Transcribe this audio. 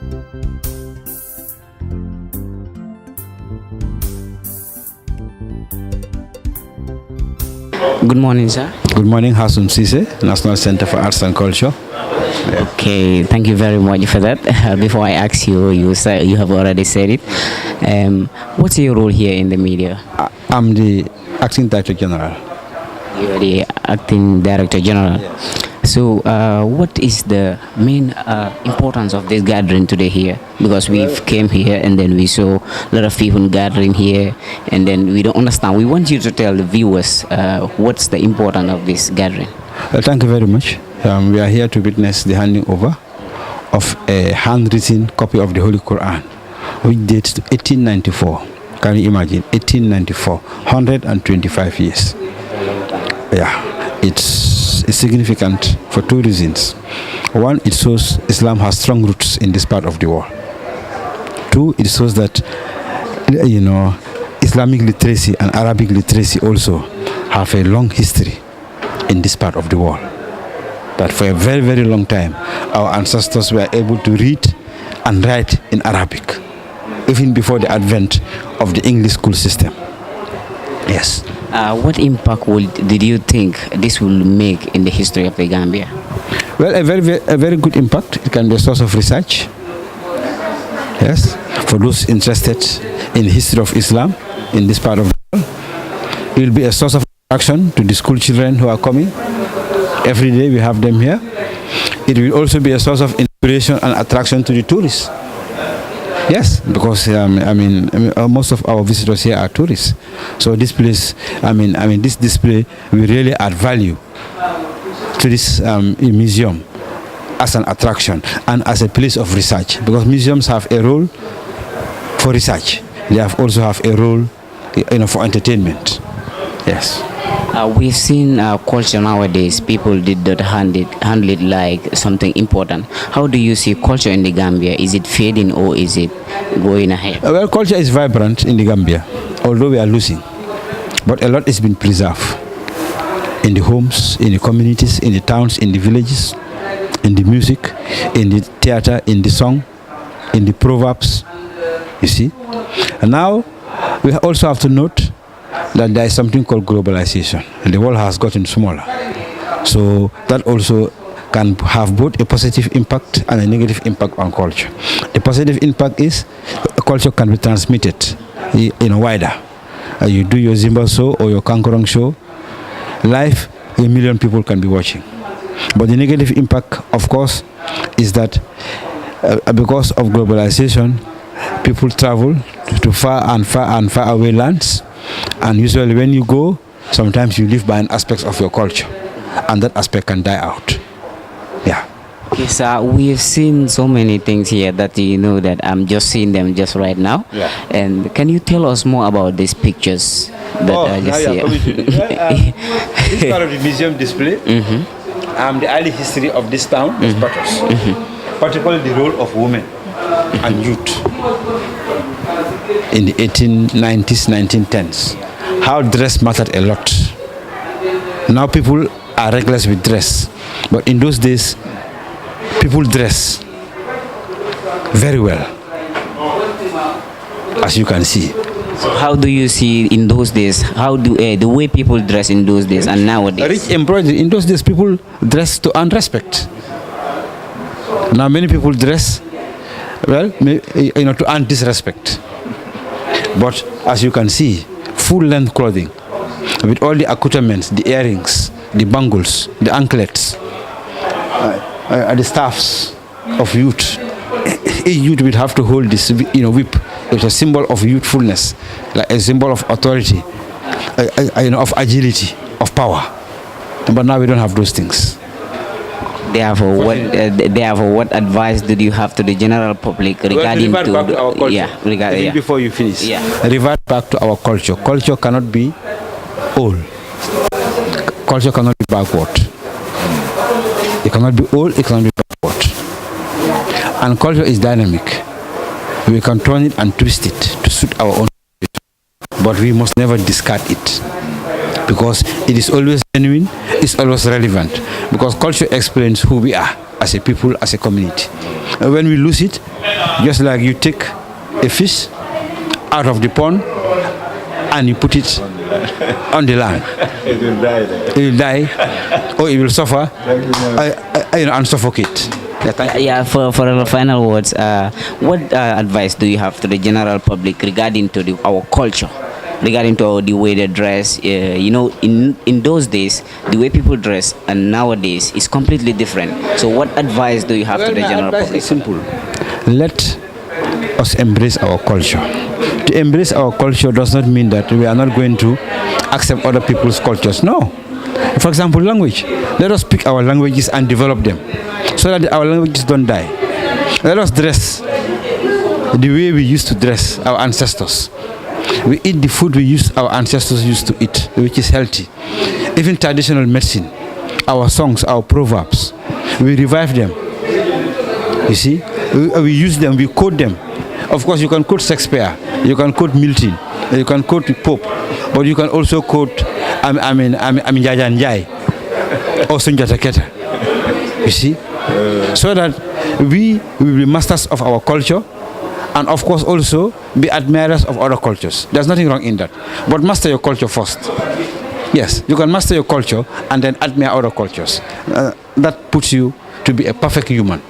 Good morning, sir. Good morning, Hasum Sise, National Center for Arts and Culture. Okay, thank you very much for that. Before I ask you, you have already said it. What's your role here in the media? I'm the Acting Director General. You are the acting director general. Yes. So, what is the main importance of this gathering today here? Because we've came here and then we saw a lot of people gathering here, and then we don't understand. We want you to tell the viewers what's the importance of this gathering. Thank you very much. We are here to witness the handing over of a handwritten copy of the Holy Quran, which dates to 1894. Can you imagine? 1894, 125 years. Yeah, it's significant for two reasons. One, it shows Islam has strong roots in this part of the world. Two, it shows that Islamic literacy and Arabic literacy also have a long history in this part of the world. That for a very, very long time, our ancestors were able to read and write in Arabic, even before the advent of the English school system. Yes. What impact did you think this will make in the history of the Gambia? Well, a very good impact. It can be a source of research. Yes, for those interested in the history of Islam in this part of the world. It will be a source of attraction to the school children who are coming. Every day we have them here. It will also be a source of inspiration and attraction to the tourists. Yes, because most of our visitors here are tourists. So this place, this display will really add value to this museum as an attraction and as a place of research. Because museums have a role for research. They also have a role, for entertainment. Yes. We've seen culture nowadays. People did not handle it like something important. How do you see culture in the Gambia? Is it fading or is it going ahead? Well, culture is vibrant in the Gambia, although we are losing. But a lot has been preserved in the homes, in the communities, in the towns, in the villages, in the music, in the theater, in the song, in the proverbs. You see? And now we also have to note that there is something called globalization. And the world has gotten smaller. So that also can have both a positive impact and a negative impact on culture. The positive impact is culture can be transmitted wider. You do your Zimba show or your Kankurang show, live, 1 million people can be watching. But the negative impact, of course, is that because of globalization, people travel to far and far away lands. And usually when you go, sometimes you live by an aspect of your culture, and that aspect can die out. Yeah. Okay, so we've seen so many things here that that I'm just seeing them just right now. Yeah. And can you tell us more about these pictures that I just see? This part of the museum display, the early history of this town is particularly the role of women and youth in the 1890s, 1910s. How dress mattered a lot. Now people are reckless with dress, but in those days, people dress very well, as you can see. So how do you see in those days? How do the way people dress in those days and nowadays? Rich embroidery. In those days, people dress to earn respect. Now many people dress to earn disrespect. But as you can see, full-length clothing with all the accoutrements, the earrings, the bangles, the anklets, the staffs of youth. Each youth will have to hold this, whip. It's a symbol of youthfulness, like a symbol of authority, of agility, of power. But now we don't have those things. Therefore, what advice did you have to the general public regarding back to our culture? Before you finish, revert back to our culture. Culture cannot be old. Culture cannot be backward. It cannot be old. It cannot be backward. And culture is dynamic. We can turn it and twist it to suit our own, but we must never discard it, because it is always genuine, it's always relevant, because culture explains who we are. as a people, as a community. When we lose it, just like you take a fish out of the pond and you put it on the land, It will die there. it will die or it will suffer and suffocate. Yeah, thank you. Yeah, for the final words, what advice do you have to the general public regarding to our culture, regarding to the way they dress? In those days, the way people dress and nowadays is completely different. So, what advice do you have to the My general advice public? is simple. Let us embrace our culture. To embrace our culture does not mean that we are not going to accept other people's cultures. No. For example, language. Let us speak our languages and develop them so that our languages don't die. Let us dress the way we used to dress our ancestors. We eat the food our ancestors used to eat, which is healthy. Even traditional medicine, our songs, our proverbs, we revive them. You see, we use them, we quote them. Of course, you can quote Shakespeare, you can quote Milton, you can quote Pope, but you can also quote Jaja Njai or Sunjata Keta. You see, so that we will be masters of our culture, and of course also be admirers of other cultures. There's nothing wrong in that, but master your culture first. Yes, you can master your culture and then admire other cultures. That puts you to be a perfect human.